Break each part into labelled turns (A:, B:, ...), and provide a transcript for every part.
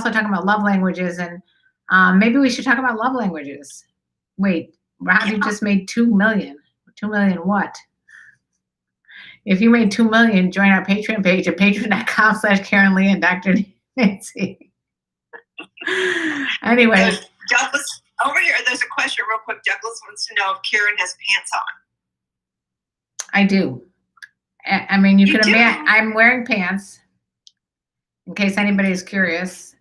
A: talking about love languages, and maybe we should talk about love languages. Wait, Rob, you just made 2 million. 2 million what? If you made 2 million, join our Patreon page at patreon.com/KarenLee and Dr. Nancy. Anyway.
B: Douglas, over here, there's a question real quick. Douglas wants to know if Karen has pants on.
A: I do. I mean, you can imagine I'm wearing pants, in case anybody's curious.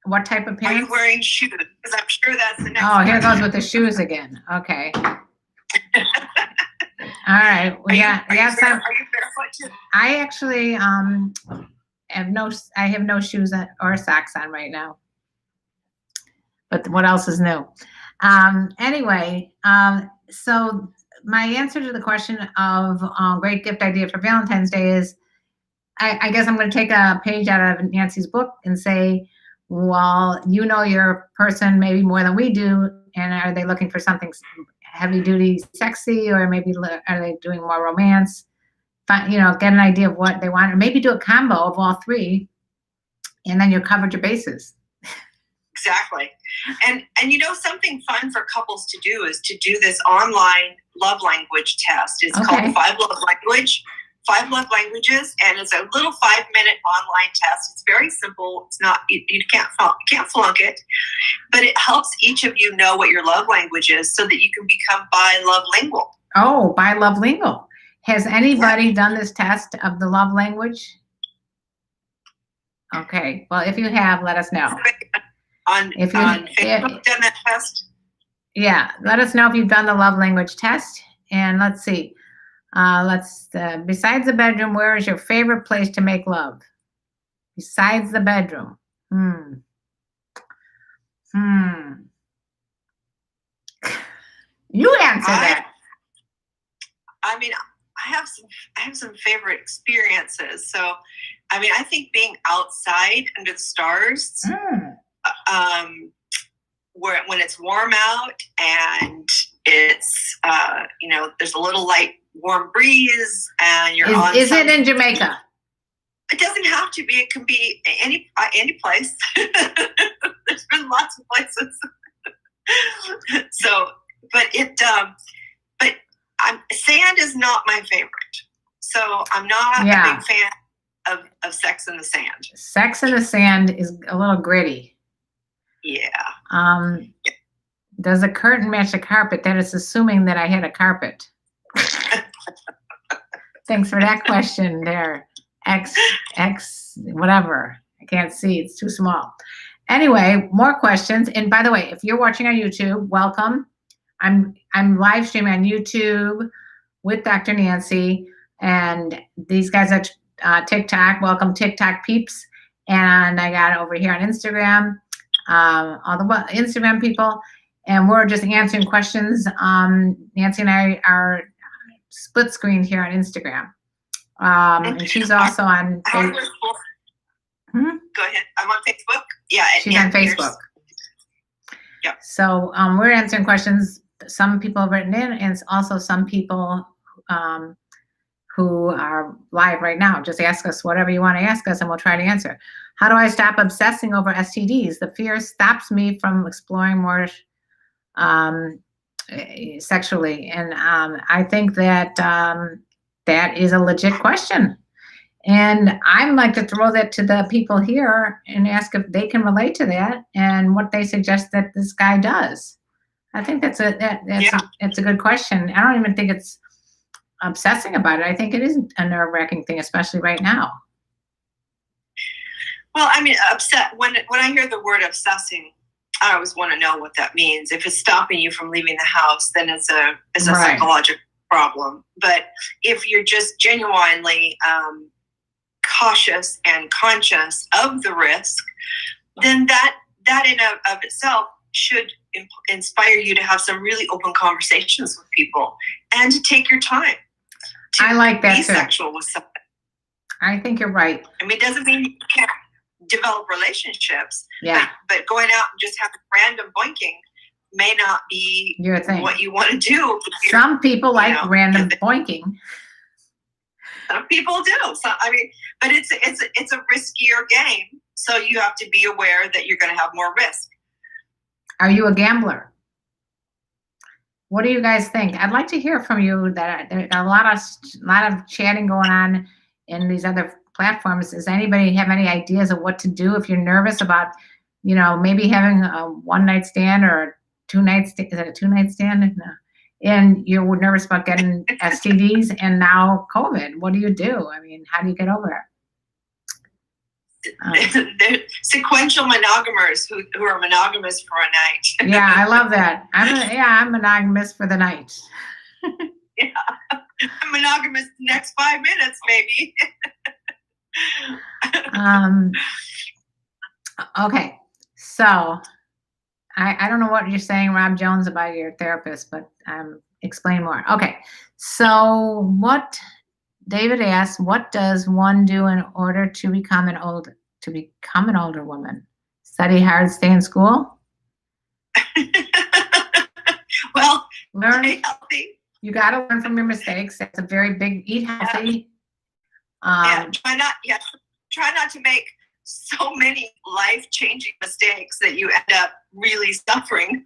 A: What type of pants?
B: Are you wearing shoes? Because I'm sure that's the next
A: question. Here it goes with the shoes again. Okay. All right.
B: Are you barefoot too?
A: I actually have no shoes or socks on right now. But what else is new? Anyway, so my answer to the question of great gift idea for Valentine's Day is, I guess I'm going to take a page out of Nancy's book and say, well, you know your person maybe more than we do, and are they looking for something heavy duty, sexy, or maybe are they doing more romance? Get an idea of what they want, or maybe do a combo of all three, and then you covered your bases.
B: Exactly. And something fun for couples to do is to do this online love language test. It's called 5 Love Languages, and it's a little 5-minute online test. It's very simple. It's not, you can't flunk it, but it helps each of you know what your love language is so that you can become bilovelingual.
A: Oh, bilovelingual. Has anybody done this test of the love language? Okay. Well, if you have, let us know.
B: On Facebook, done that test?
A: Yeah. Let us know if you've done the love language test. And let's see. Besides the bedroom, where is your favorite place to make love? Besides the bedroom. You answer that.
B: I mean, I have some favorite experiences. So, I mean, I think being outside under the stars, when it's warm out and it's there's a little light warm breeze and you're on.
A: Is it in Jamaica?
B: It doesn't have to be. It can be any place. There's been lots of places. So, but sand is not my favorite. So I'm not a big fan of Sex in the Sand.
A: Sex in the Sand is a little gritty.
B: Yeah.
A: Does a curtain match a carpet? That is assuming that I had a carpet. Thanks for that question there. X, whatever. I can't see. It's too small. Anyway, more questions. And by the way, if you're watching on YouTube, welcome. I'm live streaming on YouTube with Dr. Nancy, and these guys are TikTok. Welcome, TikTok peeps. And I got it over here on Instagram, all the Instagram people. And we're just answering questions. Nancy and I are split screen here on Instagram. And she's also on Facebook.
B: Go ahead. I'm on Facebook. Yeah.
A: She's on Facebook.
B: Yeah.
A: So we're answering questions. Some people have written in, and also some people who are live right now. Just ask us whatever you want to ask us, and we'll try to answer. How do I stop obsessing over STDs? The fear stops me from exploring more sexually. And I think that that is a legit question. And I'd like to throw that to the people here and ask if they can relate to that and what they suggest that this guy does. I think that's a good question. I don't even think it's obsessing about it. I think it is a nerve-wracking thing, especially right now.
B: Well, I mean, when I hear the word obsessing, I always want to know what that means. If it's stopping you from leaving the house, then it's a psychological problem. But if you're just genuinely cautious and conscious of the risk, then that in of itself should inspire you to have some really open conversations with people and to take your time.
A: I like that
B: be
A: too.
B: Sexual with somebody.
A: I think you're right.
B: I mean, it doesn't mean you can't develop relationships.
A: Yeah.
B: But going out and just having random boinking may not be
A: your thing.
B: What you want to do.
A: Some people like random boinking.
B: Some people do. So I mean, but it's a riskier game. So you have to be aware that you're going to have more risk.
A: Are you a gambler? What do you guys think? I'd like to hear from you. That there's a lot of chatting going on in these other platforms. Does anybody have any ideas of what to do if you're nervous about, maybe having a one-night stand or a two-night stand? Is it a two-night stand? No. And you're nervous about getting STDs and now COVID. What do you do? I mean, how do you get over it?
B: They're sequential monogamers who are monogamous for a night.
A: Yeah, I love that. I'm monogamous for the night.
B: Yeah, I'm monogamous the next 5 minutes, maybe.
A: Okay, so I don't know what you're saying, Rob Jones, about your therapist, but explain more. Okay, so what David asks, what does one do in order to become an older woman? Study hard, stay in school?
B: Well,
A: learn.
B: stay healthy.
A: You got to learn from your mistakes. That's a very big, eat healthy.
B: Try not to make so many life-changing mistakes that you end up really suffering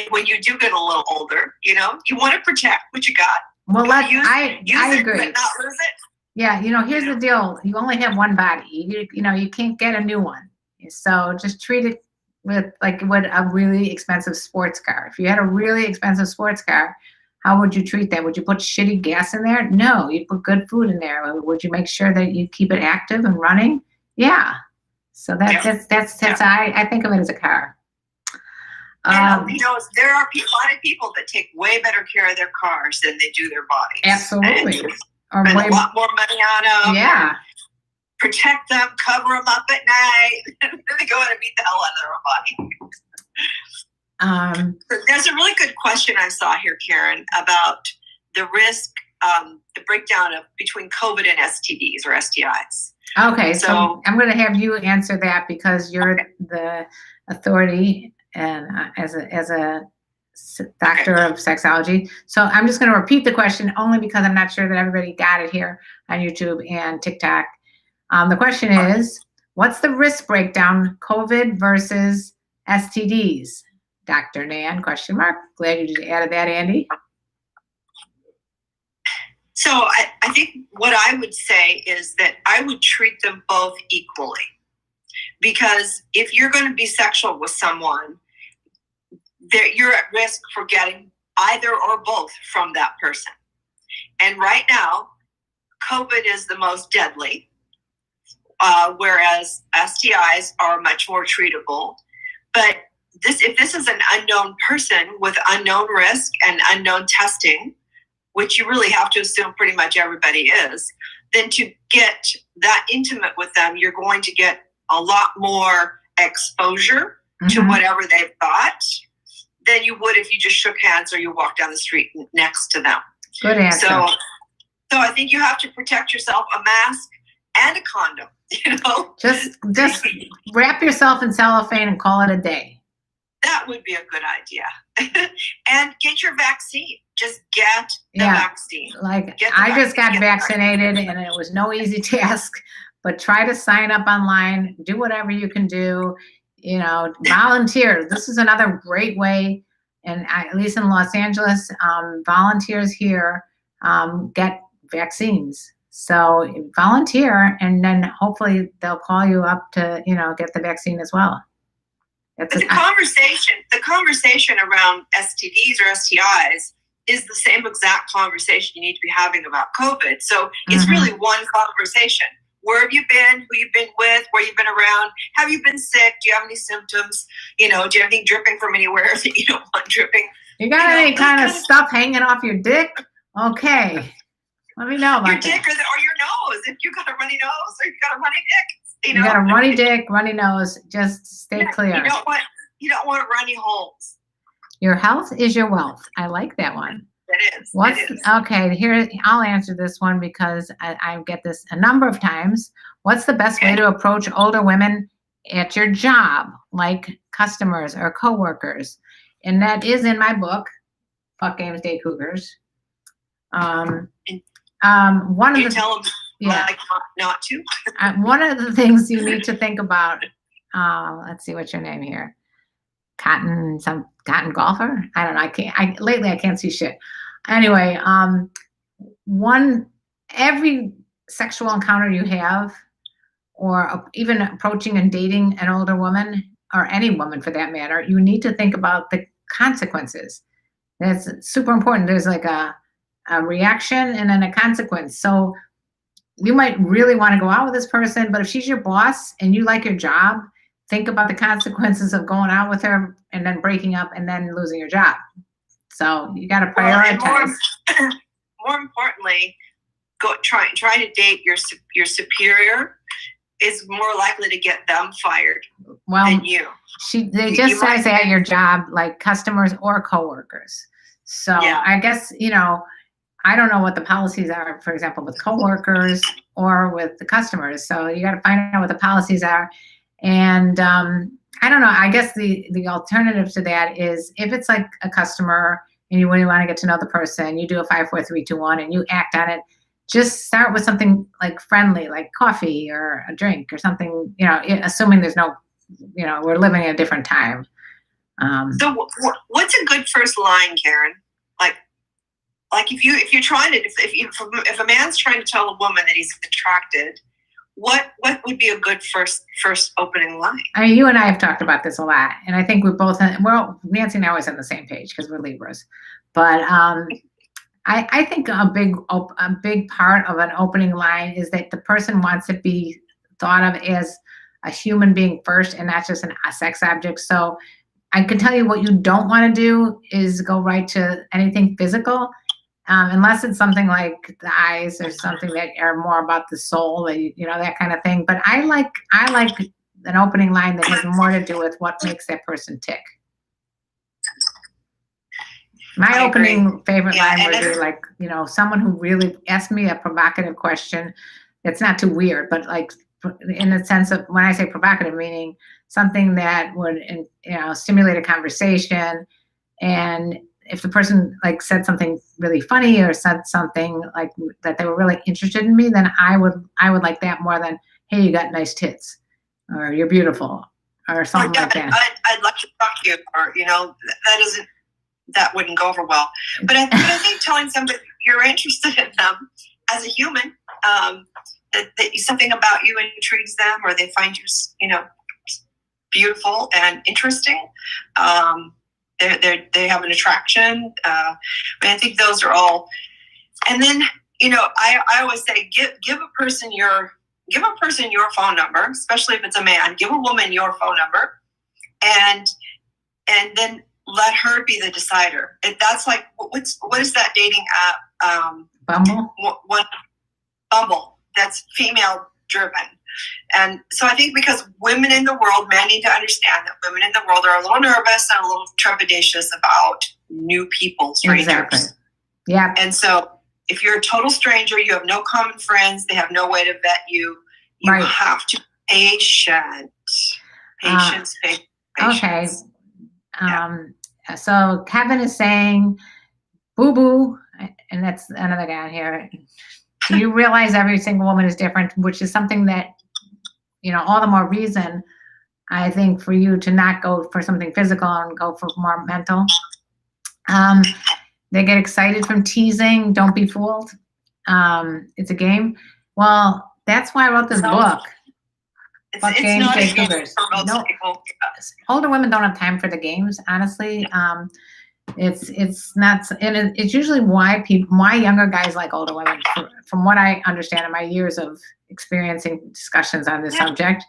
B: when you do get a little older. You want to protect what you got.
A: Well, I agree.
B: But not lose it.
A: Yeah, here's the deal. You only have one body. You can't get a new one. So just treat it with like what a really expensive sports car. If you had a really expensive sports car, how would you treat that? Would you put shitty gas in there? No, you'd put good food in there. Would you make sure that you keep it active and running? Yeah. So that's I think of it as a car.
B: There are a lot of people that take way better care of their cars than they do their bodies.
A: Absolutely.
B: Spend a lot more money on them.
A: Yeah.
B: Protect them, cover them up at night. They go in and beat the hell out of their body. There's a really good question I saw here, Karen, about the risk, the breakdown between COVID and STDs or STIs.
A: Okay, so I'm going to have you answer that because you're the authority and as a doctor of sexology. So I'm just going to repeat the question only because I'm not sure that everybody got it here on YouTube and TikTok. The question is, what's the risk breakdown, COVID versus STDs? Dr. Nan, question mark. Glad you just added that, Andy.
B: So I think what I would say is that I would treat them both equally. Because if you're going to be sexual with someone, you're at risk for getting either or both from that person. And right now, COVID is the most deadly, whereas STIs are much more treatable. But if this is an unknown person with unknown risk and unknown testing, which you really have to assume pretty much everybody is, then to get that intimate with them, you're going to get a lot more exposure to whatever they've got than you would if you just shook hands or you walked down the street next to them.
A: Good answer.
B: So I think you have to protect yourself, a mask and a condom,
A: Just wrap yourself in cellophane and call it a day.
B: That would be a good idea. And get your vaccine. Just get the vaccine.
A: I just got vaccinated and it was no easy task, but try to sign up online, do whatever you can do, volunteer. This is another great way. And at least in Los Angeles, volunteers here get vaccines. So volunteer, and then hopefully they'll call you up to, get the vaccine as well.
B: The conversation around STDs or STIs is the same exact conversation you need to be having about COVID. So it's really one conversation. Where have you been? Who you've been with? Where you've been around? Have you been sick? Do you have any symptoms? Do you have anything dripping from anywhere that you don't want dripping?
A: You got any kind of stuff hanging off your dick? Okay. Let me know about
B: your dick or your nose. If you got a runny nose or you got a runny dick.
A: You got a runny dick, runny nose. Just stay clear.
B: You don't want runny holes.
A: Your health is your wealth. I like that one.
B: It is.
A: Okay, here, I'll answer this one because I get this a number of times. What's the best way to approach older women at your job, like customers or coworkers? And that is in my book, Fuck Games, Date Cougars. One of the
B: tell them not to.
A: One of the things you need to think about let's see, what's your name here? Cotton golfer. I don't know. Lately I can't see shit. Anyway, every sexual encounter you have, or even approaching and dating an older woman, or any woman for that matter, you need to think about the consequences. That's super important. There's like a reaction and then a consequence. So you might really want to go out with this person, but if she's your boss and you like your job, think about the consequences of going out with her and then breaking up and then losing your job. So you got to prioritize.
B: Well, more importantly, try to date your superior is more likely to get them fired than you.
A: They just says at your job, like customers or coworkers. So yeah. I guess, I don't know what the policies are, for example, with coworkers or with the customers. So you got to find out what the policies are. And I don't know. I guess the alternative to that is if it's like a customer and you really want to get to know the person, you do a 5, 4, 3, 2, 1, and you act on it. Just start with something like friendly, like coffee or a drink or something. Assuming there's no, we're living in a different time.
B: So what's a good first line, Karen? Like if you're trying to if a man's trying to tell a woman that he's attracted, what would be a good first opening line?
A: I mean, you and I have talked about this a lot, and I think Nancy and I was on the same page because we're Libras. But I think a big part of an opening line is that the person wants to be thought of as a human being first, and not just a sex object. So I can tell you what you don't want to do is go right to anything physical. Unless it's something like the eyes or something that are more about the soul, that kind of thing. But I like an opening line that has more to do with what makes that person tick. My opening favorite line would be like, someone who really asked me a provocative question. It's not too weird, but like in the sense of when I say provocative, meaning something that would, stimulate a conversation. And if the person like said something really funny or said something like that they were really interested in me, then I would like that more than, hey, you got nice tits, or you're beautiful, or something like that.
B: I'd like to talk to you, or that wouldn't go over well. But I think telling somebody you're interested in them as a human, that something about you intrigues them, or they find you, beautiful and interesting. They have an attraction. I think those are all. And then, I always say, give a person your phone number, especially if it's a man. Give a woman your phone number, and then let her be the decider. That's like what is that dating app?
A: Bumble.
B: Bumble. That's female driven. And so I think because women in the world, men need to understand that women in the world are a little nervous and a little trepidatious about new people, strangers.
A: Exactly. Yeah.
B: And so if you're a total stranger, you have no common friends, they have no way to vet you. You
A: right.
B: have to be patient. Patience.
A: Okay. So Kevin is saying, boo-boo, and that's another guy here. Do you realize every single woman is different, which is something that, all the more reason, I think, for you to not go for something physical and go for more mental. They get excited from teasing. Don't be fooled. It's a game. Well, that's why I wrote this book.
B: It's not a game for most people.
A: Older women don't have time for the games, honestly. It's not, and it's usually why younger guys like older women. From what I understand in my years of experiencing discussions on this subject,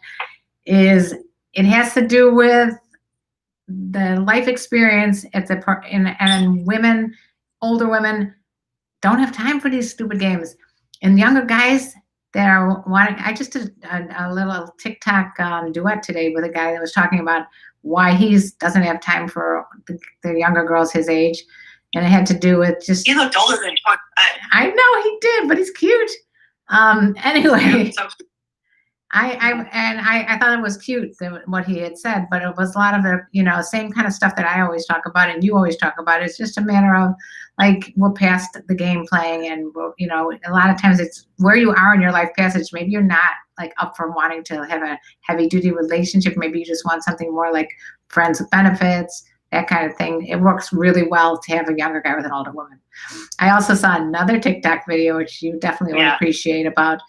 A: is it has to do with the life experience and women, older women, don't have time for these stupid games, and younger guys that are wanting. I just did a little TikTok duet today with a guy that was talking about why he doesn't have time for the younger girls his age, and it had to do with just.
B: He looked older than 25.
A: I know he did, but he's cute. Anyway, I thought it was cute what he had said, but it was a lot of the, same kind of stuff that I always talk about and you always talk about. It's just a matter of like, we're past the game playing and a lot of times it's where you are in your life passage. Maybe you're not like up for wanting to have a heavy duty relationship. Maybe you just want something more like friends with benefits, that kind of thing. It works really well to have a younger guy with an older woman. I also saw another TikTok video, which you definitely would appreciate, about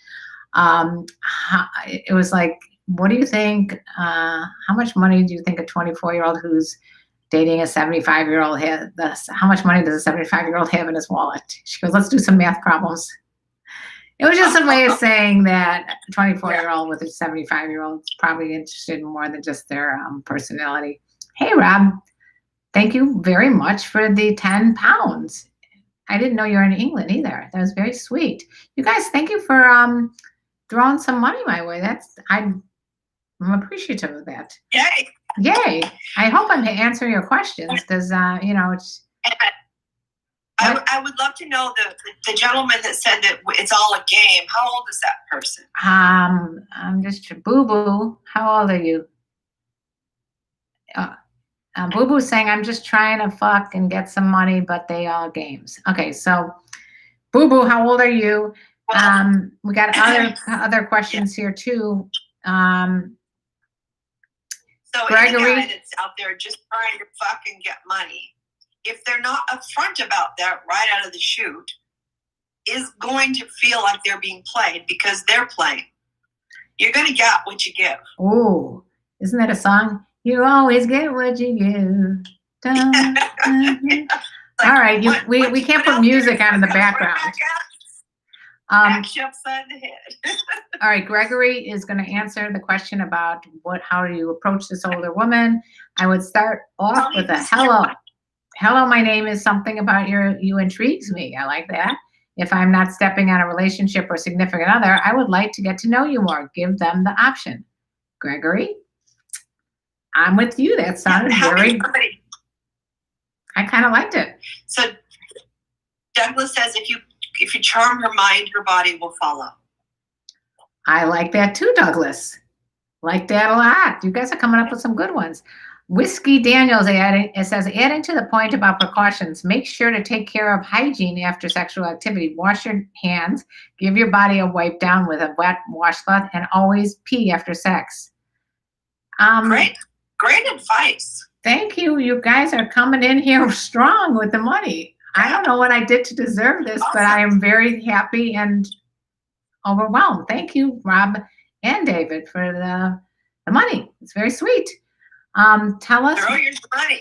A: it was like, what do you think, how much money do you think a 24-year-old who's dating a 75-year-old has? How much money does a 75-year-old have in his wallet? She goes, let's do some math problems. It was just a way of saying that a 24-year-old with a 75-year-old is probably interested in more than just their personality. Hey, Rob, thank you very much for the 10 pounds. I didn't know you were in England either. That was very sweet. You guys, thank you for throwing some money my way. I'm appreciative of that.
B: Yay!
A: Yay! I hope I'm answering your questions because it's.
B: I would love to know the gentleman that said that it's all a game. How old is that person?
A: I'm just Boo Boo. How old are you? Boo Boo's saying, I'm just trying to fuck and get some money, but they all games. Okay, so Boo Boo, how old are you? We got other questions here too.
B: So
A: Gregory,
B: any guy that's out there just trying to fuck and get money, if they're not upfront about that right out of the chute, is going to feel like they're being played because they're playing. You're going to get what you give.
A: Oh, isn't that a song? You always get what you give. Dun, dun, dun. All right, we can't put music on in the background.
B: Upside the head.
A: All right, Gregory is going to answer the question about how do you approach this older woman. I would start off with a hello. Hello, my name is something about you intrigues me. I like that. If I'm not stepping on a relationship or significant other, I would like to get to know you more. Give them the option. Gregory, I'm with you. That sounded very. I kind of liked it.
B: So Douglas says, if you charm her mind, her body will follow.
A: I like that too, Douglas. Like that a lot. You guys are coming up with some good ones. Whiskey Daniels says, adding to the point about precautions, make sure to take care of hygiene after sexual activity. Wash your hands, give your body a wipe down with a wet washcloth, and always pee after sex.
B: Great advice.
A: Thank you. You guys are coming in here strong with the money. I don't know what I did to deserve this, but I am very happy and overwhelmed. Thank you, Rob and David, for the money. It's very sweet. Tell us.
B: Throw your money.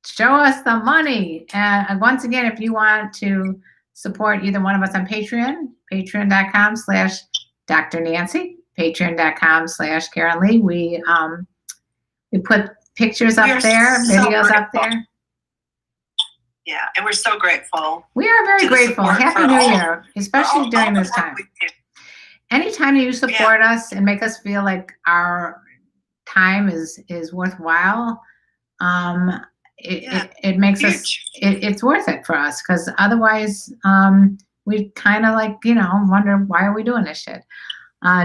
A: Show us the money. And once again, if you want to support either one of us on Patreon, patreon.com/Dr. Nancy, patreon.com/KarenLee. We put pictures up there, videos up there.
B: Yeah, and we're so grateful.
A: We are very grateful. Happy New Year, especially during this time. Anytime you support us and make us feel like our time is worthwhile, it makes us, it's worth it for us, because otherwise we kind of like, wonder, why are we doing this shit?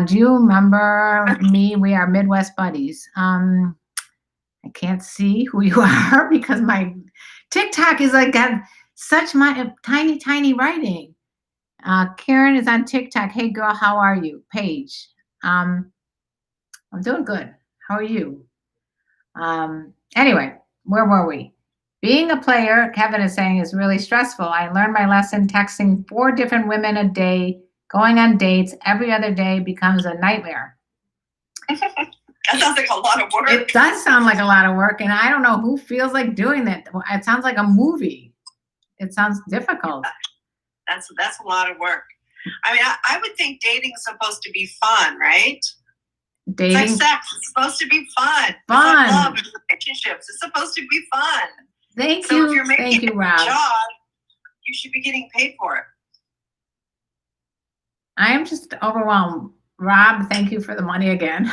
A: Do you remember me? We are Midwest Buddies. I can't see who you are because my TikTok is like got such my tiny writing. Karen is on TikTok. Hey girl, how are you? Paige. I'm doing good. How are you? Anyway, where were we? Being a player, Kevin is saying, is really stressful. I learned my lesson. Texting 4 different women a day, going on dates every other day becomes a nightmare.
B: That sounds like a lot of work.
A: It does sound like a lot of work, and I don't know who feels like doing that. It sounds like a movie. It sounds difficult.
B: That's a lot of work. I mean, I would think dating's supposed to be fun, right?
A: Dating,
B: it's like sex. It's supposed to be fun.
A: Fun.
B: It's like love and relationships. It's supposed to be fun.
A: Thank
B: so
A: you.
B: If you're making
A: a Rob.
B: Job, you should be getting paid for it.
A: I am just overwhelmed. Rob, thank you for the money again.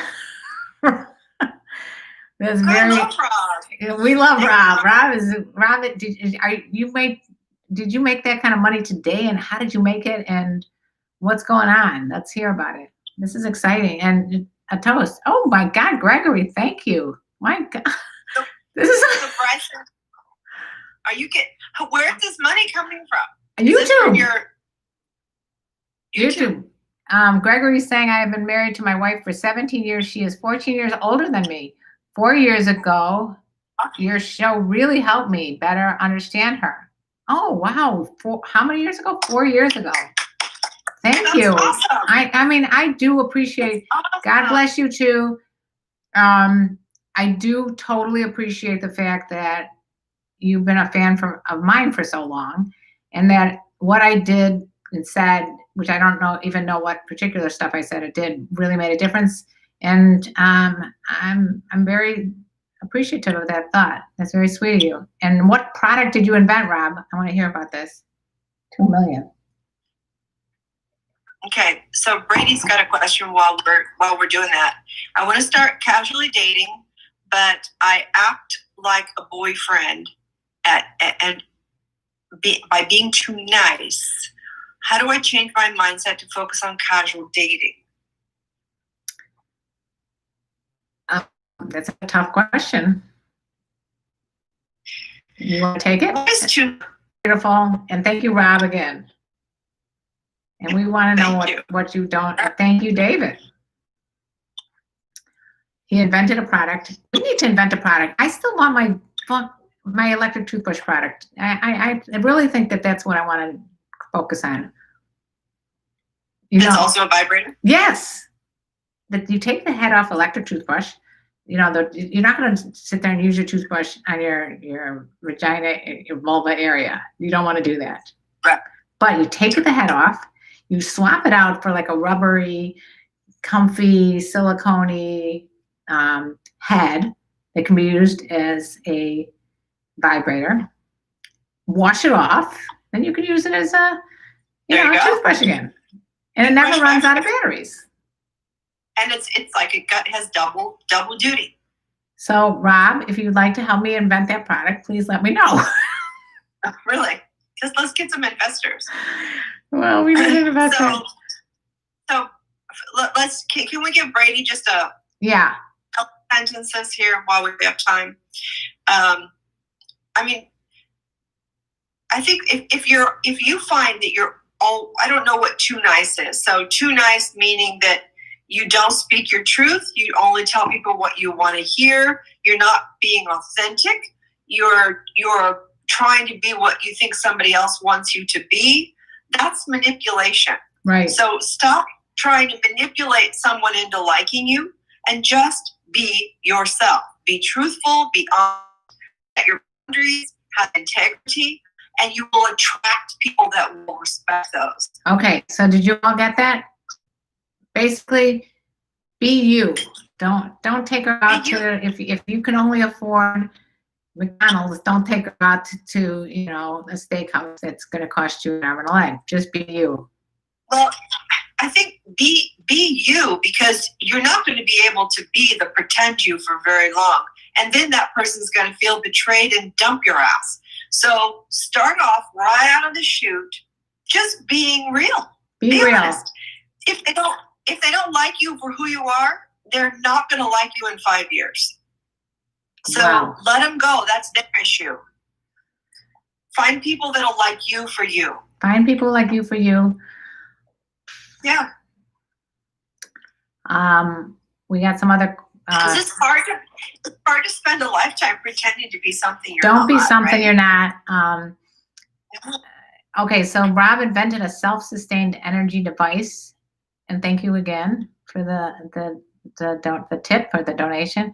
A: That's very.
B: I love Rob.
A: We love Rob. Rob. Did you make that kind of money today? And how did you make it? And what's going on? Let's hear about it. This is exciting. And a toast. Oh my God, Gregory, thank you. My God. This is
B: So Bryson, are you where's this money coming from?
A: YouTube.
B: Is this from your
A: YouTube. Gregory's saying, I have been married to my wife for 17 years. She is 14 years older than me. 4 years ago, your show really helped me better understand her. Oh, wow. How many years ago? 4 years ago. Thank you.
B: Awesome.
A: I mean, I do appreciate,
B: Awesome.
A: God bless you too. I do totally appreciate the fact that you've been a fan of mine for so long, and that what I did and said, which I don't even know what particular stuff I said it did, really made a difference. And I'm very appreciative of that thought. That's very sweet of you. And what product did you invent, Rob? I want to hear about this. 2 million.
B: Okay, so Brady's got a question while we're doing that. I want to start casually dating, but I act like a boyfriend by being too nice. How do I change my mindset to focus on casual dating?
A: That's a tough question. You want to take it?
B: It's too
A: beautiful. And thank you, Rob, again. And we want to know what you don't. Thank you, David. He invented a product. We need to invent a product. I still want my electric toothbrush product. I really think that's what I want to focus on.
B: It's also a vibrator?
A: Yes. That you take the head off electric toothbrush. You're not going to sit there and use your toothbrush on your vagina, your vulva area. You don't want to do that.
B: Right.
A: But you take the head off. You swap it out for like a rubbery, comfy, silicone head that can be used as a vibrator. Wash it off, then you can use it as a toothbrush again, and it never runs out of batteries.
B: And it's like it has double duty.
A: So, Rob, if you'd like to help me invent that product, please let me know.
B: Really? Just let's get some investors.
A: Well, we need an investor.
B: So can we give Brady just a couple sentences here while we have time? I mean, I think if you find that I don't know what too nice is. So too nice meaning that you don't speak your truth. You only tell people what you want to hear. You're not being authentic. You're trying to be what you think somebody else wants you to be. That's manipulation.
A: Right.
B: So stop trying to manipulate someone into liking you and just be yourself. Be truthful, be honest, set your boundaries, have integrity, and you will attract people that will respect those.
A: Okay, so did you all get that? Basically, be you. Don't take her out to, if you can only afford McDonald's, don't take her out to a steakhouse that's going to cost you an arm and a leg. Just be you.
B: Well, I think be you, because you're not going to be able to be the pretend you for very long. And then that person's going to feel betrayed and dump your ass. So start off right out of the chute, just being real. Be real. Honest. If they don't like you for who you are, they're not going to like you in 5 years. So let them go. That's their issue. Find people that'll like you for you.
A: Find people like you for you.
B: Yeah.
A: We got some other.
B: It's hard to spend a lifetime pretending to be something you're
A: not.
B: Don't
A: be something
B: right?
A: You're not. Okay, so Rob invented a self-sustained energy device, and thank you again for the tip or the donation.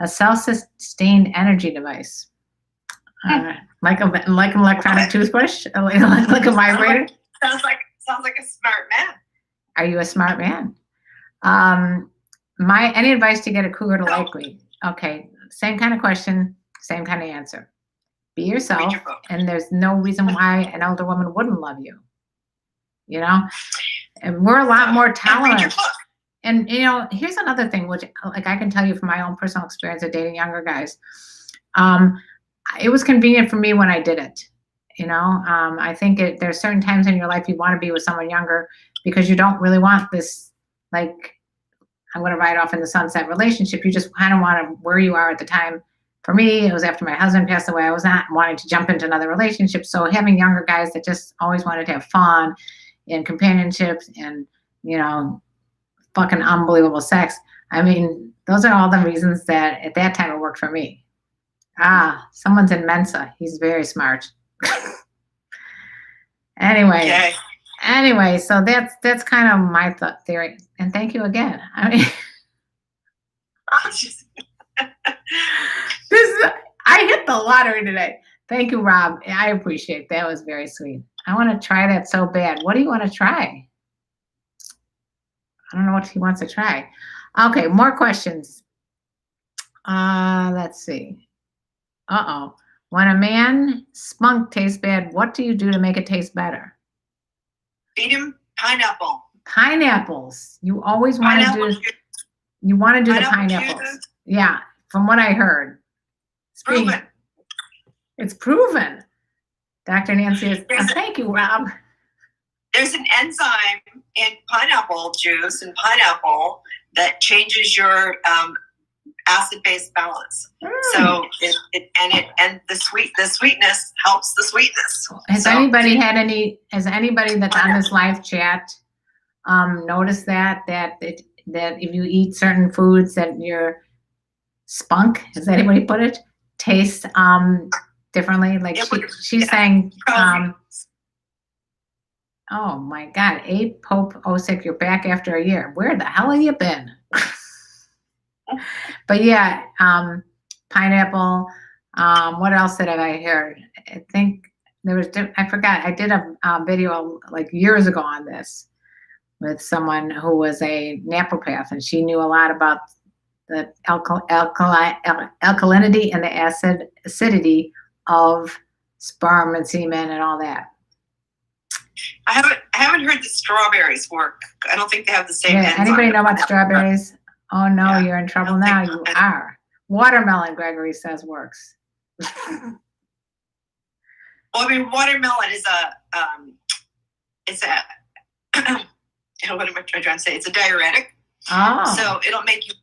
A: A self-sustained energy device, like an electronic toothbrush, like a vibrator.
B: Sounds like a smart man.
A: Are you a smart man? Any advice to get a cougar to like me? Okay, same kind of question, same kind of answer. Be yourself, and there's no reason why an older woman wouldn't love you. And we're a lot more tolerant. And here's another thing, which I can tell you from my own personal experience of dating younger guys. It was convenient for me when I did it. I think there's certain times in your life you want to be with someone younger because you don't really want this like, I'm going to ride off in the sunset relationship. You just kind of want to where you are at the time. For me, it was after my husband passed away. I was not wanting to jump into another relationship. So having younger guys that just always wanted to have fun and companionships and, fucking unbelievable sex. I mean, those are all the reasons that at that time it worked for me. Someone's in Mensa. He's very smart. Anyway, so that's kind of my theory. And thank you again. I mean, I hit the lottery today. Thank you, Rob. I appreciate that. Was very sweet. I want to try that so bad. What do you want to try? I don't know what he wants to try. Okay, more questions. Let's see. When a man spunk tastes bad, what do you do to make it taste better?
B: Feed him pineapple.
A: Pineapples. You always want to do. You want to do the pineapples. Juice. Yeah, from what I heard.
B: Proven.
A: It's proven. Dr. Nancy is. Thank you, Rob.
B: There's an enzyme in pineapple juice and pineapple that changes your acid-base balance. So the sweetness helps the sweetness.
A: Has anybody that's on this live chat noticed that if you eat certain foods that your spunk, has anybody put it, tastes differently? Like she's saying oh my God, Abe Pope Osick, you're back after a year. Where the hell have you been? But yeah, pineapple. What else did I heard? I think there was, I forgot. I did a video like years ago on this with someone who was a naturopath, and she knew a lot about the alkalinity and the acidity of sperm and semen and all that.
B: I haven't heard that strawberries work. I don't think they have the same.
A: Yeah, anybody know about strawberries? Oh no, you're in trouble now. You are. Watermelon, Gregory says, works.
B: Well, I mean, watermelon is what am I trying to say? It's a diuretic.
A: Oh.
B: So it'll make you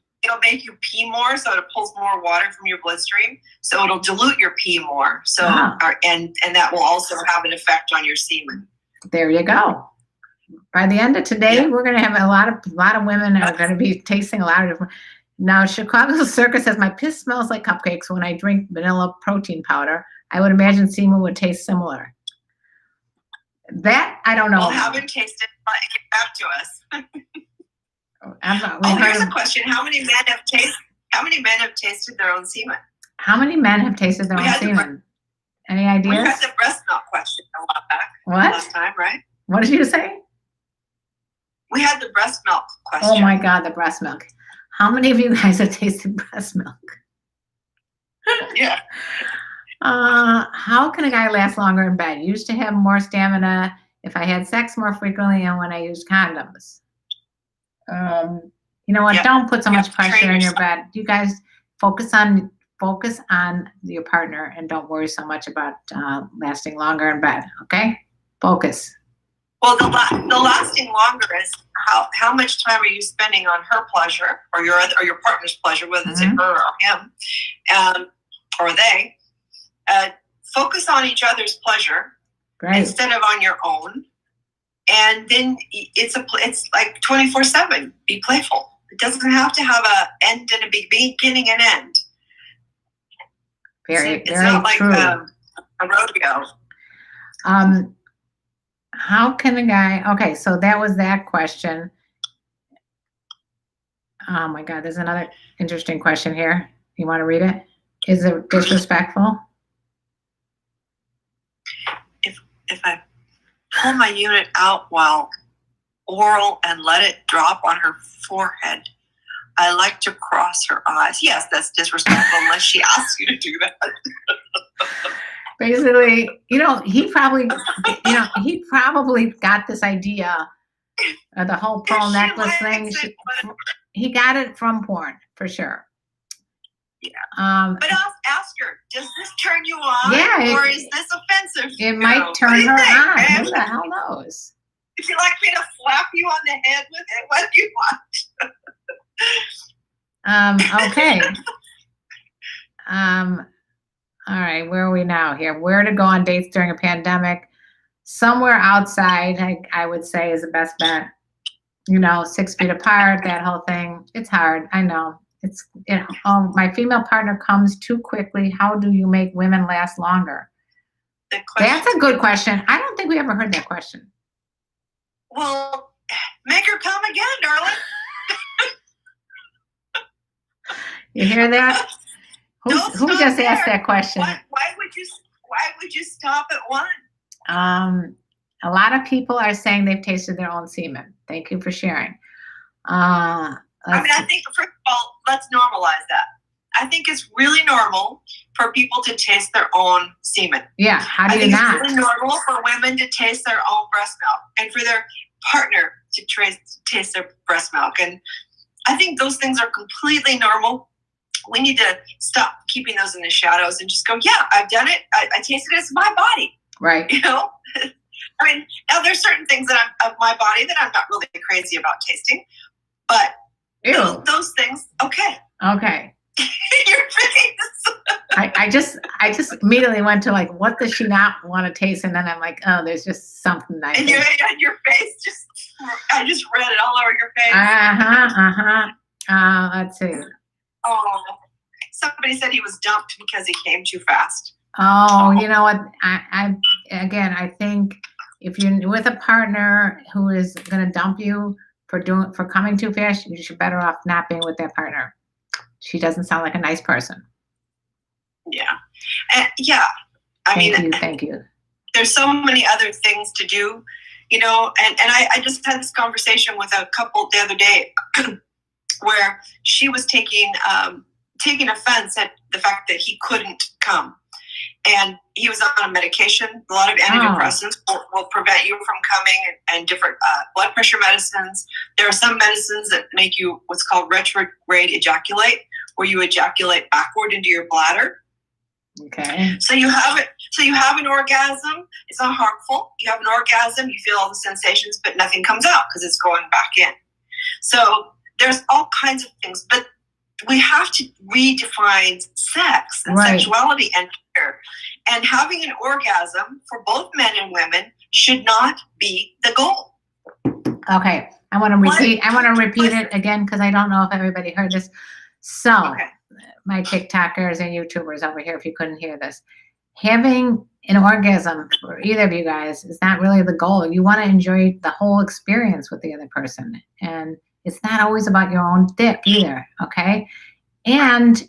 B: pee more, so it pulls more water from your bloodstream. So it'll dilute your pee more. So and that will also have an effect on your semen.
A: There you go. By the end of today, we're going to have a lot of women are going to be tasting a lot of different. Now, Chicago Circus says my piss smells like cupcakes when I drink vanilla protein powder. I would imagine semen would taste similar. That I don't know.
B: Well, haven't tasted. Get back to us. Here's a question: How many men have tasted their own semen?
A: How many men have tasted their own semen? Any ideas?
B: We had the breast milk question a while back.
A: What?
B: Last time, right?
A: What did you say?
B: We had the breast milk question.
A: Oh my God, the breast milk. How many of you guys have tasted breast milk?
B: Yeah.
A: How can a guy last longer in bed? Used to have more stamina if I had sex more frequently and when I used condoms. You know what? Don't put so much pressure in your bed. You guys focus on your partner and don't worry so much about lasting longer in bed. Okay? Focus.
B: Well, the lasting longer is how much time are you spending on her pleasure or your partner's pleasure, whether it's her or him, or they. Focus on each other's pleasure instead of on your own, and then it's like 24/7. Be playful. It doesn't have to have a end and a beginning and end. It's not like a rodeo.
A: How can a guy? Okay, so that was that question. Oh my God, there's another interesting question here. You want to read it? Is it disrespectful?
B: If I pull my unit out while oral and let it drop on her forehead, I like to cross her eyes. Yes, that's disrespectful unless she asks you to do that.
A: Basically, he probably got this idea of the whole pearl necklace thing. He got it from porn, for sure.
B: Yeah. But ask her, does this turn you on?
A: Yeah.
B: Or is this offensive?
A: It might turn her on. Who the hell knows?
B: Would you like me to slap you on the head with it? What do you want?
A: Okay. All right, where are we now here? Where to go on dates during a pandemic? Somewhere outside, I would say, is the best bet. 6 feet apart, that whole thing. It's hard. I know. It's, oh, my female partner comes too quickly. How do you make women last longer? That's a good question. I don't think we ever heard that question.
B: Well, make her come again, darling.
A: You hear that? Who just asked that question?
B: Why would you stop at one?
A: A lot of people are saying they've tasted their own semen. Thank you for sharing.
B: I think, first of all, let's normalize that. I think it's really normal for people to taste their own semen.
A: Yeah, how do you not?
B: It's really normal for women to taste their own breast milk and for their partner to taste their breast milk. And I think those things are completely normal. We need to stop keeping those in the shadows and just go, yeah, I've done it. I tasted it. It's my body.
A: Right.
B: I mean, now there's certain things that of my body that I'm not really crazy about tasting, but those things, okay.
A: Okay.
B: Your face.
A: I just immediately went to like, what does she not want to taste? And then I'm like, oh, there's just something nice.
B: And your face I just read it all over your face.
A: Let's see.
B: Oh, somebody said he was dumped because he came too fast.
A: Oh, you know what? I think if you're with a partner who is going to dump you for coming too fast, you should better off not being with that partner. She doesn't sound like a nice person.
B: Yeah.
A: Thank you.
B: There's so many other things to do, and I just had this conversation with a couple the other day where she was taking offense at the fact that he couldn't come. And he was on a medication. A lot of antidepressants will prevent you from coming, and different blood pressure medicines. There are some medicines that make you what's called retrograde ejaculate, where you ejaculate backward into your bladder.
A: Okay.
B: So you have it. So you have an orgasm. It's not harmful. You have an orgasm. You feel all the sensations, but nothing comes out because it's going back in. So there's all kinds of things, but we have to redefine sex and sexuality and care. And having an orgasm for both men and women should not be the goal.
A: Okay. I want to repeat it again because I don't know if everybody heard this. So, my TikTokers and YouTubers over here, if you couldn't hear this, having an orgasm for either of you guys is not really the goal. You want to enjoy the whole experience with the other person. And it's not always about your own dick either, okay? And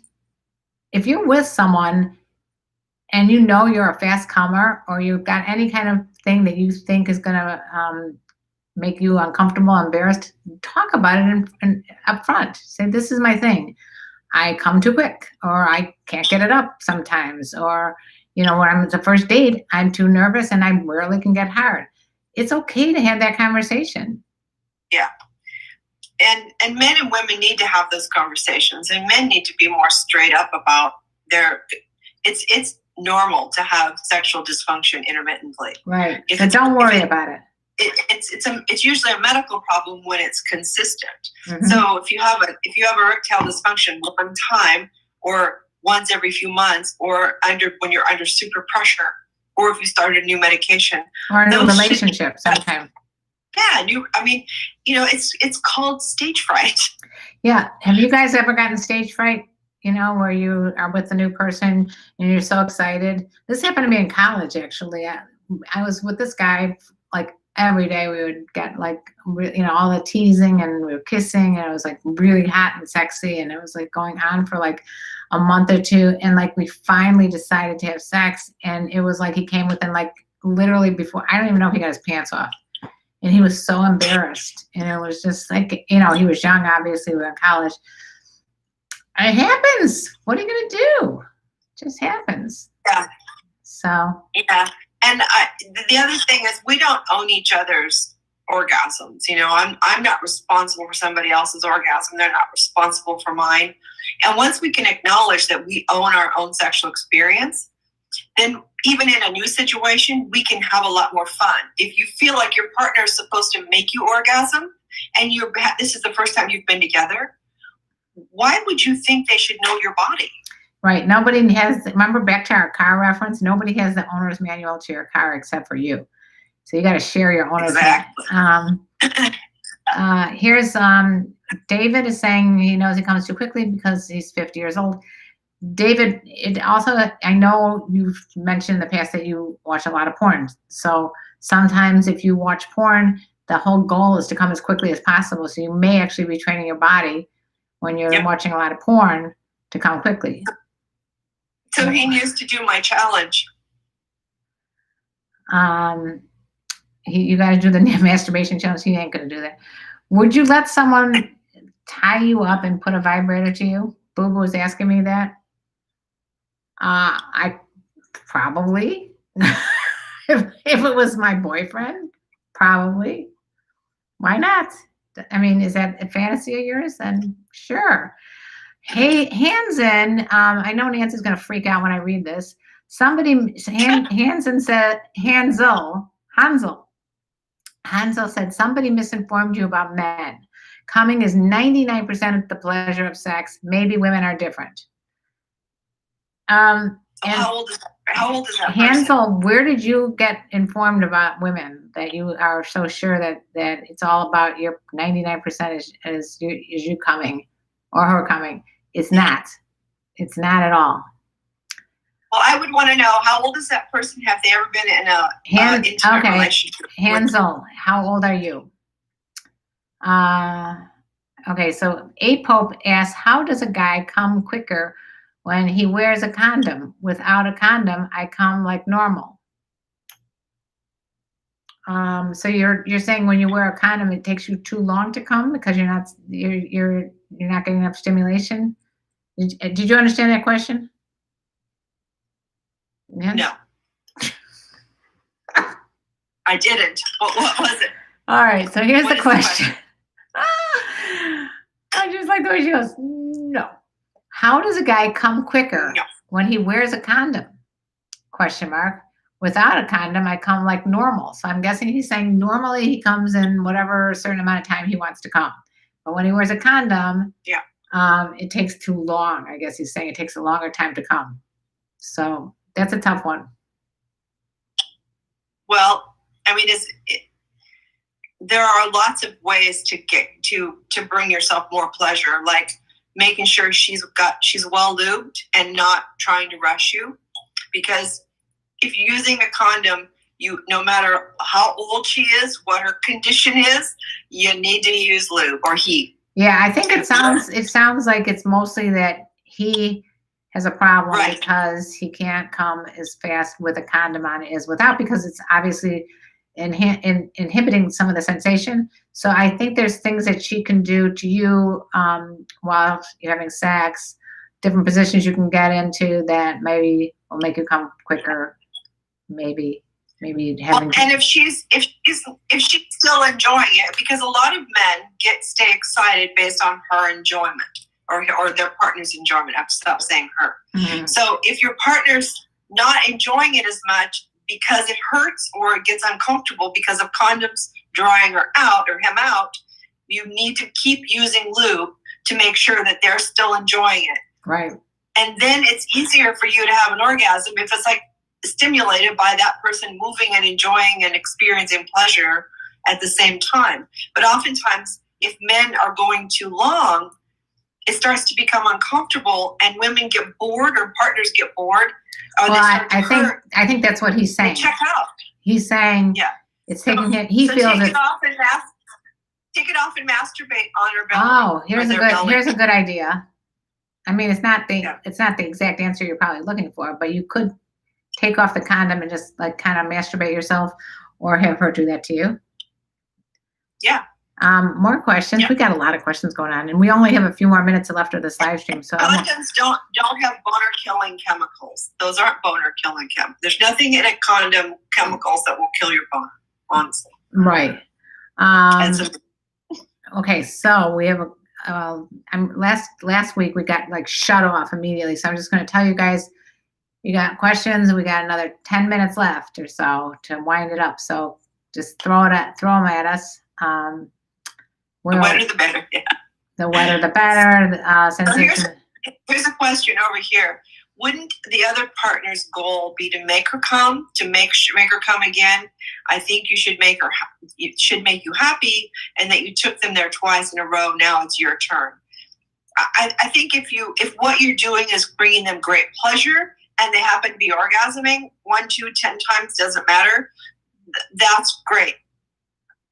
A: if you're with someone and you're a fast comer or you've got any kind of thing that you think is going to make you uncomfortable, embarrassed, talk about it and up front. Say, this is my thing. I come too quick, or I can't get it up sometimes, or, when I'm at the first date, I'm too nervous and I rarely can get hard. It's okay to have that conversation.
B: Yeah. And men and women need to have those conversations, and men need to be more straight up about it's normal to have sexual dysfunction intermittently.
A: Right. So don't worry about it.
B: It's usually a medical problem when it's consistent.
A: Mm-hmm.
B: So if you have erectile dysfunction one time, or once every few months, or when you're under super pressure, or if you started a new medication
A: or a new relationship sometime.
B: Yeah, it's called stage fright.
A: Yeah. Have you guys ever gotten stage fright? Where you are with a new person and you're so excited. This happened to me in college, actually. I was with this guy like every day. We would get like, all the teasing, and we were kissing, and it was like really hot and sexy. And it was like going on for like a month or two. And like, we finally decided to have sex. And it was like, he came within like literally before, I don't even know if he got his pants off. And he was so embarrassed. And it was just like, he was young, obviously, we were in college. It happens. What are you going to do? It just happens.
B: Yeah.
A: So.
B: Yeah. And the other thing is, we don't own each other's orgasms. I'm not responsible for somebody else's orgasm. They're not responsible for mine. And once we can acknowledge that we own our own sexual experience, then even in a new situation, we can have a lot more fun. If you feel like your partner is supposed to make you orgasm, and this is the first time you've been together, why would you think they should know your body?
A: Right. Nobody has, remember back to our car reference, nobody has the owner's manual to your car except for you. So you got to share your owner's manual. Here's David is saying he knows he comes too quickly because he's 50 years old. David, it also, I know you've mentioned in the past that you watch a lot of porn. So sometimes if you watch porn, the whole goal is to come as quickly as possible. So you may actually be training your body when you're watching a lot of porn to come quickly.
B: So he needs to do my challenge.
A: You got to do the masturbation challenge. He ain't going to do that. Would you let someone tie you up and put a vibrator to you? Boo Boo was asking me that. I probably, if it was my boyfriend, probably. Why not? I mean, is that a fantasy of yours? Then sure. Hey, Hansen, I know Nancy's going to freak out when I read this. Hansen said, Hansel said, somebody misinformed you about men. Coming is 99% of the pleasure of sex. Maybe women are different.
B: How old is that
A: Hansel,
B: person?
A: where did you get informed about women that you are so sure that it's all about your 99% is you coming or her coming? It's not. It's not at all.
B: Well, I would want to know, how old is that person? Have they ever been in a intimate relationship?
A: Hansel, how old are you? Okay, so A Pope asks, how does a guy come quicker when he wears a condom? Without a condom, I come like normal. So you're saying when you wear a condom, it takes you too long to come because you're not getting enough stimulation? Did you understand that question? Yeah?
B: No. I didn't. What was it?
A: All right, so here's the question. I just like the way she goes, no. How does a guy come quicker when he wears a condom? Question mark. Without a condom, I come like normal. So I'm guessing he's saying normally he comes in whatever certain amount of time he wants to come. But when he wears a condom, it takes too long. I guess he's saying it takes a longer time to come. So that's a tough one.
B: Well, I mean, there are lots of ways to get to bring yourself more pleasure, like making sure she's well lubed and not trying to rush you. Because if you're using a condom, no matter how old she is, what her condition is, you need to use lube or heat.
A: Yeah, I think it sounds like it's mostly that he has a problem because he can't come as fast with a condom on as without, because it's obviously inhibiting some of the sensation. So I think there's things that she can do to you while you're having sex, different positions you can get into that maybe will make you come quicker. Maybe having.
B: And if she's still enjoying it, because a lot of men stay excited based on her enjoyment or their partner's enjoyment. I've stopped saying her. Mm-hmm. So if your partner's not enjoying it as much because it hurts or it gets uncomfortable because of condoms drying her out or him out, you need to keep using lube to make sure that they're still enjoying it.
A: Right.
B: And then it's easier for you to have an orgasm if it's like stimulated by that person moving and enjoying and experiencing pleasure at the same time. But oftentimes, if men are going too long, it starts to become uncomfortable, and women get bored or partners get bored.
A: I think that's what he's saying.
B: Check out.
A: He's saying, it's taking it. He feels
B: take it off and masturbate on her belly.
A: Oh, here's a good idea. I mean, it's not the exact answer you're probably looking for, but you could take off the condom and just like kind of masturbate yourself, or have her do that to you.
B: Yeah.
A: More questions. We got a lot of questions going on, and we only have a few more minutes left of this live stream. So
B: condoms don't have boner killing chemicals. Those aren't boner killing chemicals. There's nothing in a condom chemicals that will kill your boner, honestly.
A: Right. Okay, so we have last week we got like shut off immediately. So I'm just going to tell you guys, You got questions? We got another 10 minutes left or so to wind it up. So just throw them at us.
B: The wetter the better. Yeah.
A: The wetter the better.
B: Here's a question over here. Wouldn't the other partner's goal be to make her come, make her come again? I think you should make her. It should make you happy, and that you took them there twice in a row. Now it's your turn. I think if what you're doing is bringing them great pleasure, and they happen to be orgasming 1, 2, 10 times, doesn't matter. That's great.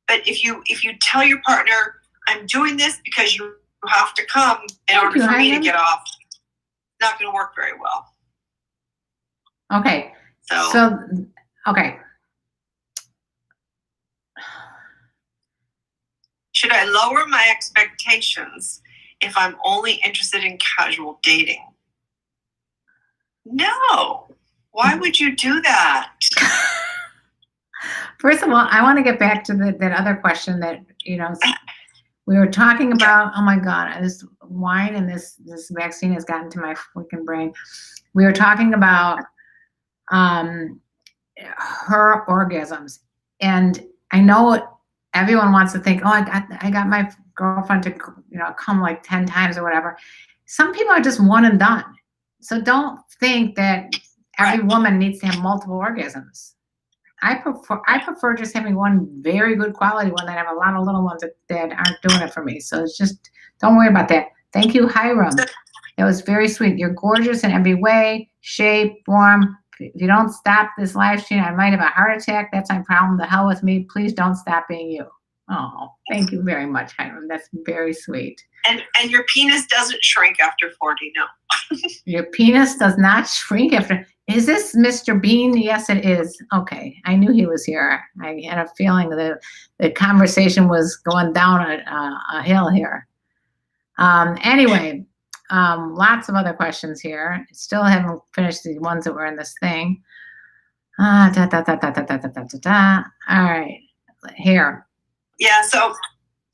B: But if you tell your partner, I'm doing this because you have to come in order for me to get off, it's not going to work very well.
A: Okay. So okay.
B: Should I lower my expectations if I'm only interested in casual dating? No. Why would you do that?
A: First of all, I want to get back to that other question that, we were talking about. Oh my God, this wine and this vaccine has gotten to my freaking brain. We were talking about her orgasms. And I know everyone wants to think, oh, I got my girlfriend to, come like 10 times or whatever. Some people are just one and done. So don't think that every woman needs to have multiple orgasms. I prefer just having one very good quality one that have a lot of little ones that aren't doing it for me. So it's just, don't worry about that. Thank you, Hiram. That was very sweet. You're gorgeous in every way, shape, form. If you don't stop this live stream, I might have a heart attack. That's my problem. The hell with me. Please don't stop being you. Oh, thank you very much, Hiram. That's very sweet.
B: And your penis doesn't shrink after 40, no.
A: Your penis does not shrink after. Is this Mr. Bean? Yes, it is. Okay, I knew he was here. I had a feeling the conversation was going down a hill here. Anyway, lots of other questions here. Still haven't finished the ones that were in this thing. All right, here.
B: Yeah. So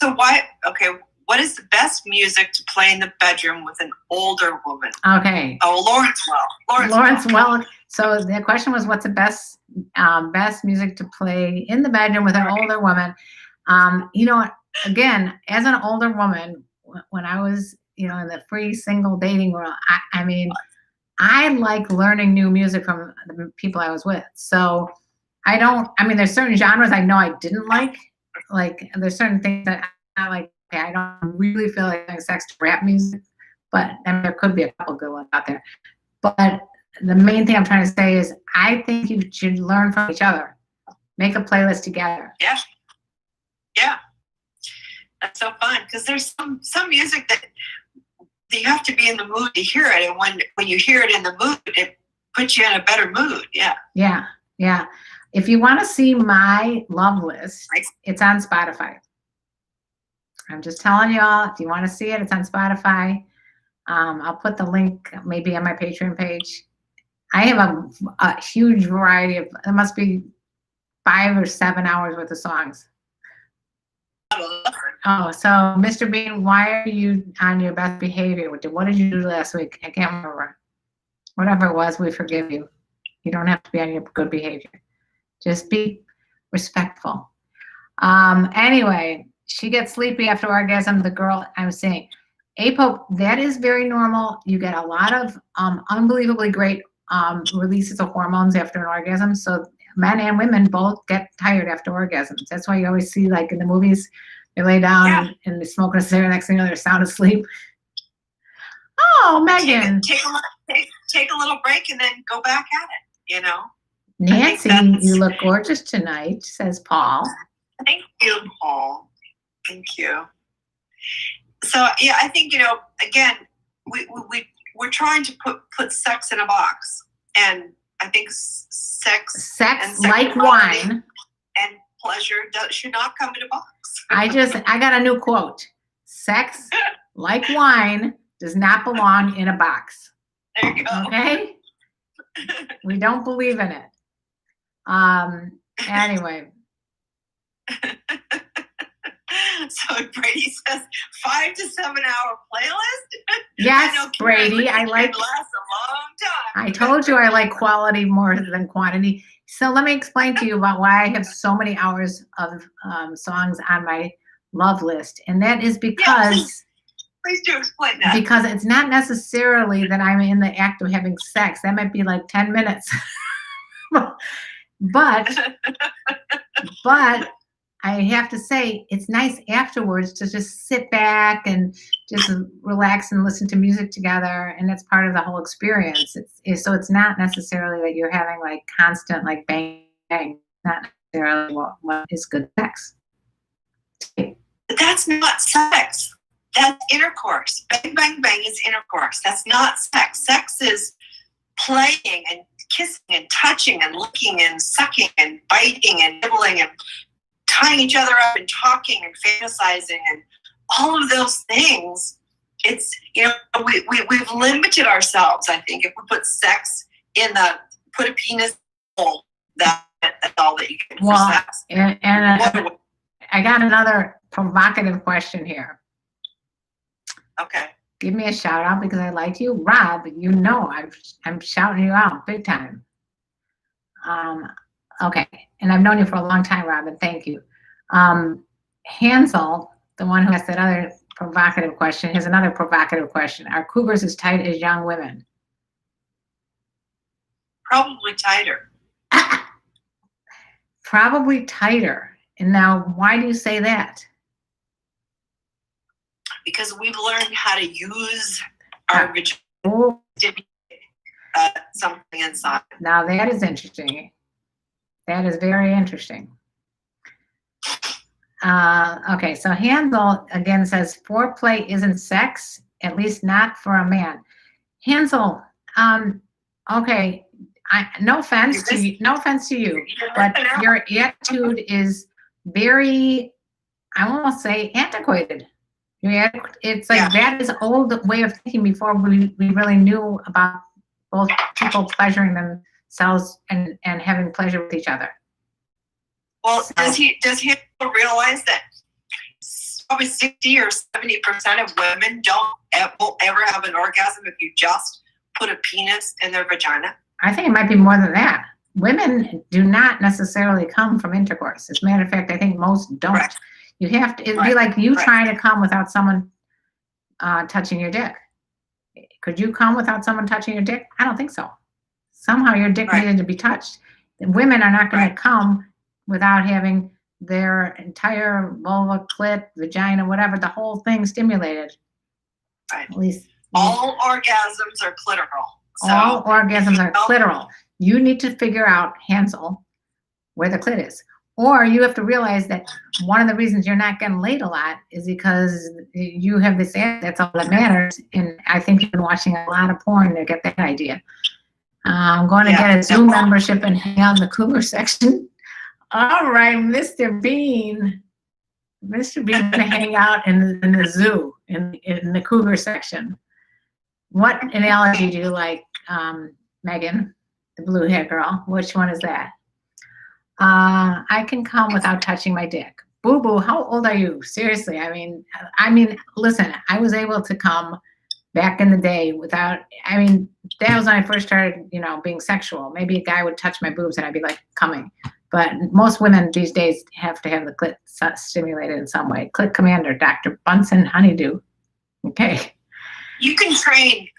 B: why? Okay. What is the best music to play in the bedroom with an older woman?
A: Okay.
B: Oh, Lawrence
A: Welk. So the question was, what's the best music to play in the bedroom with an older woman? Again, as an older woman, when I was, in the free single dating world, I like learning new music from the people I was with. So there's certain genres I know I didn't like. Like there's certain things that I like. I don't really feel like having sex to rap music, but there could be a couple good ones out there. But the main thing I'm trying to say is I think you should learn from each other. Make a playlist together.
B: Yeah. Yeah. That's so fun because there's some music that you have to be in the mood to hear it. And when you hear it in the mood, it puts you in a better mood. Yeah.
A: Yeah. Yeah. If you want to see my love list, it's on Spotify. I'm just telling y'all, if you want to see it, it's on Spotify. I'll put the link maybe on my Patreon page. I have a huge variety of, there must be 5 or 7 hours worth of songs. Oh, so Mr. Bean, why are you on your best behavior? What did you do last week? I can't remember. Whatever it was, we forgive you. You don't have to be on your good behavior. Just be respectful. Anyway, she gets sleepy after orgasm. The girl, I'm saying, APOP, that is very normal. You get a lot of unbelievably great releases of hormones after an orgasm. So men and women both get tired after orgasms. That's why you always see, like in the movies, they lay down and they smoke a cigarette. Next thing you know, they're sound asleep. Oh, Megan.
B: Take a little break and then go back at it,
A: Nancy, you look gorgeous tonight, says Paul.
B: Thank you, Paul. Thank you. So, yeah, I think, again, we're trying to put sex in a box. And I think sex
A: like wine
B: and pleasure should not come in a box.
A: I got a new quote. Sex, like wine, does not belong in a box.
B: There you go.
A: Okay? We don't believe in it. Anyway.
B: So Brady says 5 to 7 hour playlist.
A: Yes,
B: I know,
A: Brady. I like.
B: It lasts a long time.
A: I told you I like quality more than quantity. So let me explain to you about why I have so many hours of songs on my love list, and that is because
B: please do explain that.
A: Because it's not necessarily that I'm in the act of having sex. That might be like 10 minutes. but I have to say, it's nice afterwards to just sit back and just relax and listen to music together, and it's part of the whole experience. So it's not necessarily that you're having like constant like bang bang. Not necessarily what is good sex.
B: But that's not sex. That's intercourse. Bang bang bang is intercourse. That's not sex. Sex is playing and kissing and touching and licking and sucking and biting and nibbling and tying each other up and talking and fantasizing and all of those things. It's, we've limited ourselves, I think, if we put sex in put a penis hole, that's all that you can do for sex.
A: And I got another provocative question here.
B: Okay.
A: Give me a shout out because I like you. Rob, I'm shouting you out big time. Okay, and I've known you for a long time, Robin. Thank you. Hansel, the one who asked that other provocative question, has another provocative question. Are cougars as tight as young women?
B: Probably tighter.
A: Probably tighter. And now, why do you say that?
B: Because we've learned how to use our vagina to stimulate something inside.
A: Now, that is interesting. That is very interesting. Okay, so Hansel again says foreplay isn't sex, at least not for a man. Hansel, okay, no offense to you, but your attitude is very, I won't say antiquated. It's like that is old way of thinking before we really knew about both people pleasuring themselves and having pleasure with each other.
B: Well, does he realize that probably 60 or 70% of women won't ever have an orgasm if you just put a penis in their vagina?
A: I think it might be more than that. Women do not necessarily come from intercourse. As a matter of fact, I think most don't. Right. You have to, it'd be like you trying to come without someone touching your dick. Could you come without someone touching your dick? I don't think so. Somehow your dick needed to be touched. And women are not going to come without having their entire vulva, clit, vagina, whatever, the whole thing stimulated.
B: Right.
A: At least
B: all orgasms are clitoral.
A: All orgasms are clitoral. You need to figure out, Hansel, where the clit is. Or you have to realize that one of the reasons you're not getting laid a lot is because you have this that's all that matters. And I think you've been watching a lot of porn to get that idea. I'm going to get a Zoom membership and hang out in the cougar section. All right, Mr. Bean. Mr. Bean going to hang out in the zoo, in the cougar section. What analogy do you like, Megan, the blue hair girl? Which one is that? I can come without touching my dick. Boo boo, how old are you? Seriously, I mean, listen, I was able to come back in the day without, that was when I first started, being sexual. Maybe a guy would touch my boobs and I'd be like coming. But most women these days have to have the clit stimulated in some way. Clit commander, Dr. Bunsen Honeydew. Okay.
B: You can train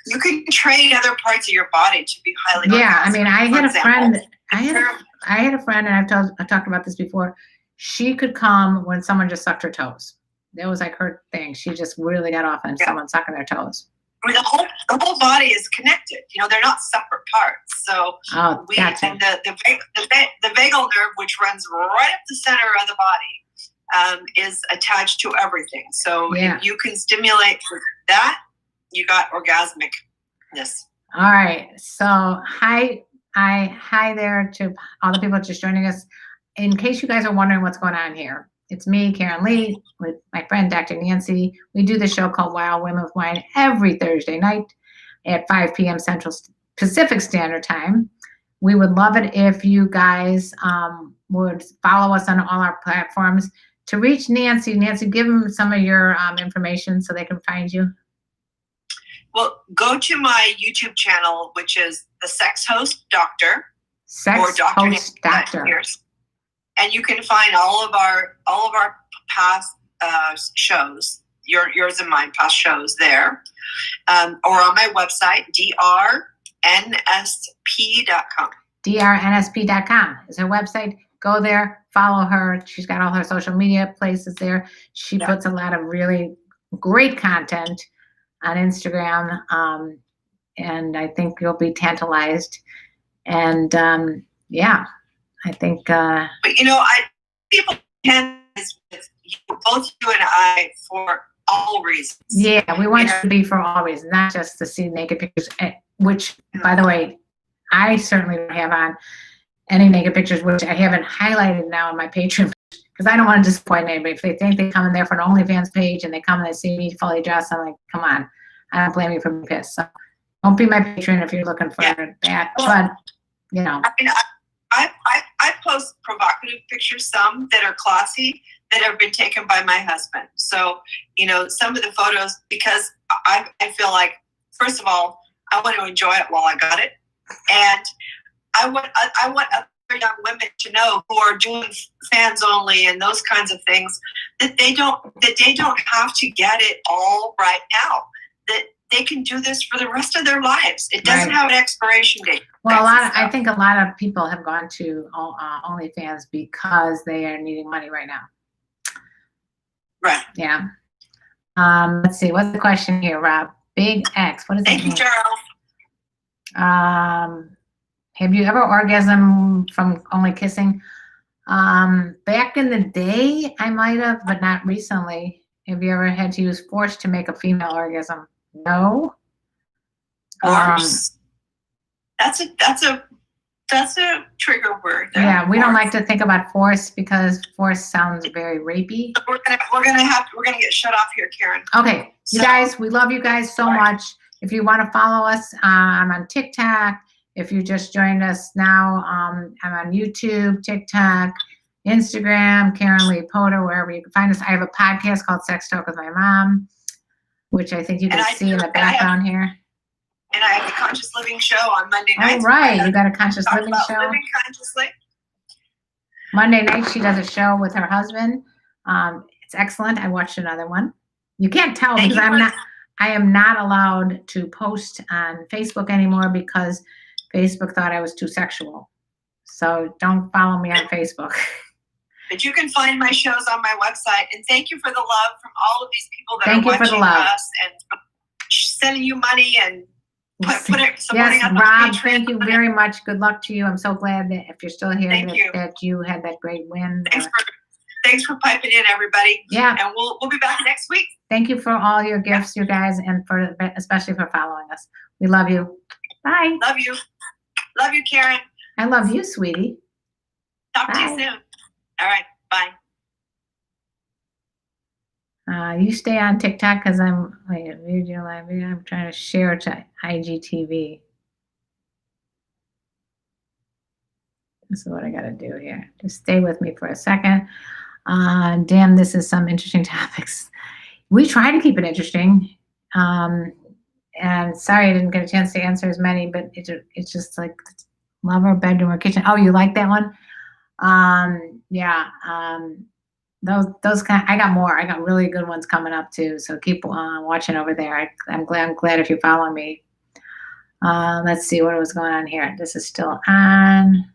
B: other parts of your body to be highly orgasmic.
A: I had a friend. I had a friend, and I've talked about this before. She could come when someone just sucked her toes. That was like her thing. She just really got off on someone sucking their toes.
B: The whole body is connected. They're not separate parts. So
A: gotcha.
B: And the vagal nerve, which runs right up the center of the body, is attached to everything. So if you can stimulate that, you got orgasmicness.
A: All right. So hi there to all the people just joining us. In case you guys are wondering what's going on here, it's me, KarenLee, with my friend, Dr. Nancy. We do the show called Wild Women with Wine every Thursday night at 5 p.m. Central Pacific Standard Time. We would love it if you guys would follow us on all our platforms. to reach Nancy, give them some of your information so they can find you.
B: Well, go to my YouTube channel, which is the Sex Host Doctor.
A: Sex Host Doctor.
B: And you can find all of our past shows, yours and mine past shows there, or on my website, drnsp.com.
A: drnsp.com is her website. Go there, follow her. She's got all her social media places there. She puts a lot of really great content on Instagram, and I think you'll be tantalized. And yeah, I think. But
B: people can both you and I for all reasons.
A: Yeah, we want you to be for all reasons, not just to see naked pictures. Which, by the way, I certainly don't have on any naked pictures, which I haven't highlighted now on my Patreon, because I don't want to disappoint anybody. If they think they come in there for an OnlyFans page and they come and they see me fully dressed, I'm like, come on, I don't blame you for being pissed. So don't be my patron if you're looking for that. But I mean,
B: I post provocative pictures, some that are classy, that have been taken by my husband. So some of the photos, because I feel like, first of all, I want to enjoy it while I got it, and I want other young women to know who are doing fans only and those kinds of things, that they don't have to get it all right now. That they can do this for the rest of their lives. It doesn't have an expiration date.
A: Well, I think a lot of people have gone to OnlyFans because they are needing money right now.
B: Right.
A: Yeah. Let's see. What's the question here, Rob? Big X. What is it?
B: Thank you, Charles.
A: Have you ever orgasm from only kissing? Back in the day, I might have, but not recently. Have you ever had to use force to make a female orgasm? No.
B: Force. That's a trigger word.
A: Yeah, we don't like to think about force because force sounds very rapey.
B: We're gonna get shut off here, Karen.
A: Okay, you guys, we love you guys so much. If you want to follow us, I'm on TikTok. If you just joined us now, I'm on YouTube, TikTok, Instagram, KarenLee Potter, wherever you can find us. I have a podcast called Sex Talk with My Mom, which I think you can see in the background here.
B: And I have the Conscious Living Show on Monday nights.
A: Oh, right. You got a Conscious Living Show.
B: Living consciously.
A: Monday night, she does a show with her husband. It's excellent. I watched another one. You can't tell because I am not allowed to post on Facebook anymore because Facebook thought I was too sexual. So don't follow me on Facebook.
B: But you can find my shows on my website. And thank you for the love from all of these people that are watching us and sending you money and supporting
A: yes, Rob, thank you very much. Good luck to you. I'm so glad that if you're still here that you had that great win.
B: Thanks for piping in, everybody.
A: Yeah.
B: And we'll be back next week.
A: Thank you for all your gifts, you guys, and especially for following us. We love you. Bye.
B: Love you. Love you, Karen.
A: I love you, sweetie.
B: Talk to you soon. All right. Bye.
A: You stay on TikTok because I'm trying to share to IGTV. This is what I got to do here. Just stay with me for a second. Damn, this is some interesting topics. We try to keep it interesting. And sorry I didn't get a chance to answer as many, but it's just like lover, bedroom, or kitchen. Oh, you like that one? Yeah. Those kind. I got more. I got really good ones coming up too. So keep watching over there. I'm glad if you follow me. Let's see what was going on here. This is still on.